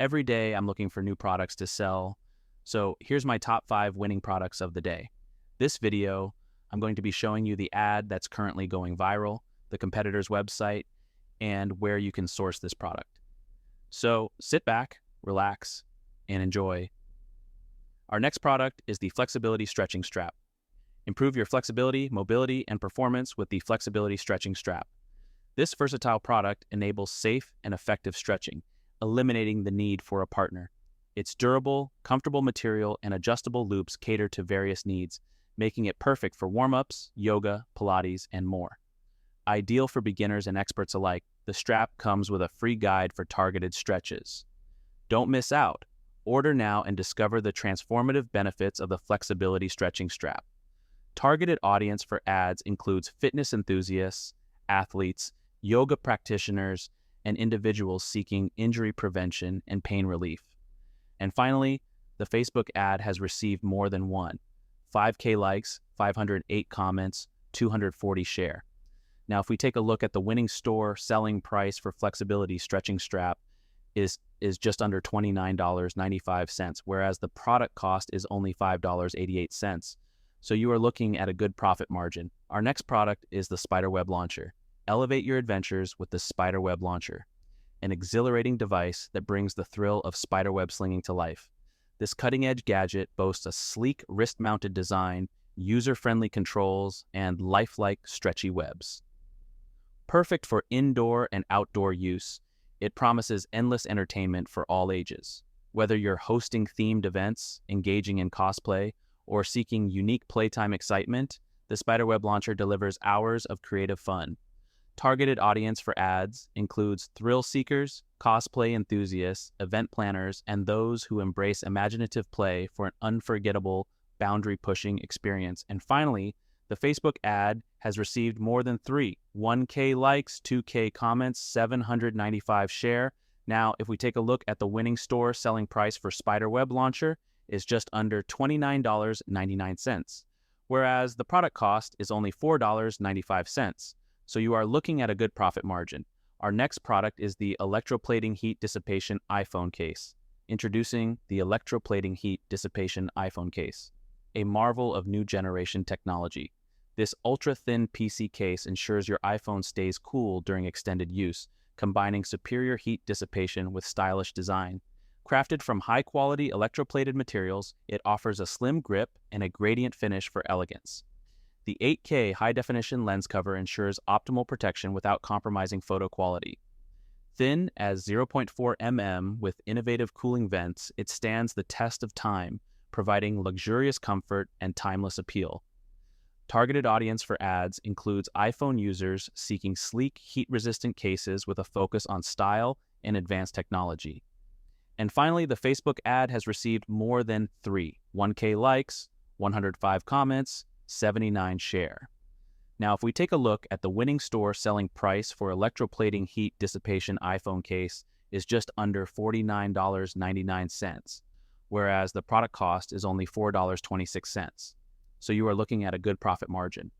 Every day I'm looking for new products to sell. So here's my top 5 winning products of the day. This video, I'm going to be showing you the ad that's currently going viral, the competitor's website, and where you can source this product. So sit back, relax, and enjoy. Our next product is the Flexibility Stretching Strap. Improve your flexibility, mobility, and performance with the Flexibility Stretching Strap. This versatile product enables safe and effective stretching, eliminating the need for a partner. Its durable, comfortable material and adjustable loops cater to various needs, making it perfect for warm-ups, yoga, Pilates, and more. Ideal for beginners and experts alike, the strap comes with a free guide for targeted stretches. Don't miss out. Order now and discover the transformative benefits of the Flexibility Stretching Strap. Targeted audience for ads includes fitness enthusiasts, athletes, yoga practitioners, and individuals seeking injury prevention and pain relief. And finally, the Facebook ad has received more than 5K likes, 508 comments, 240 share. Now, if we take a look at the winning store selling price for Flexibility Stretching Strap is just under $29.95, whereas the product cost is only $5.88. So you are looking at a good profit margin. Our next product is the Spiderweb Launcher. Elevate your adventures with the Spiderweb Launcher, an exhilarating device that brings the thrill of spiderweb slinging to life. This cutting-edge gadget boasts a sleek wrist-mounted design, user-friendly controls, and lifelike stretchy webs. Perfect for indoor and outdoor use, it promises endless entertainment for all ages. Whether you're hosting themed events, engaging in cosplay, or seeking unique playtime excitement, the Spiderweb Launcher delivers hours of creative fun. Targeted audience for ads includes thrill seekers, cosplay enthusiasts, event planners, and those who embrace imaginative play for an unforgettable, boundary-pushing experience. And finally, the Facebook ad has received more than 1K likes, 2K comments, 795 share. Now, if we take a look at the winning store selling price for Spiderweb Launcher, is just under $29.99, whereas the product cost is only $4.95. So you are looking at a good profit margin. Our next product is the Electroplating Heat Dissipation iPhone Case. Introducing the Electroplating Heat Dissipation iPhone Case, a marvel of new generation technology. This ultra-thin PC case ensures your iPhone stays cool during extended use, combining superior heat dissipation with stylish design. Crafted from high-quality electroplated materials, it offers a slim grip and a gradient finish for elegance. The 8K high-definition lens cover ensures optimal protection without compromising photo quality. Thin as 0.4 mm with innovative cooling vents, it stands the test of time, providing luxurious comfort and timeless appeal. Targeted audience for ads includes iPhone users seeking sleek, heat-resistant cases with a focus on style and advanced technology. And finally, the Facebook ad has received more than 1K likes, 105 comments, 79 share. Now, if we take a look at the winning store selling price for Electroplating Heat Dissipation iPhone case is just under $49.99, whereas the product cost is only $4.26. So you are looking at a good profit margin.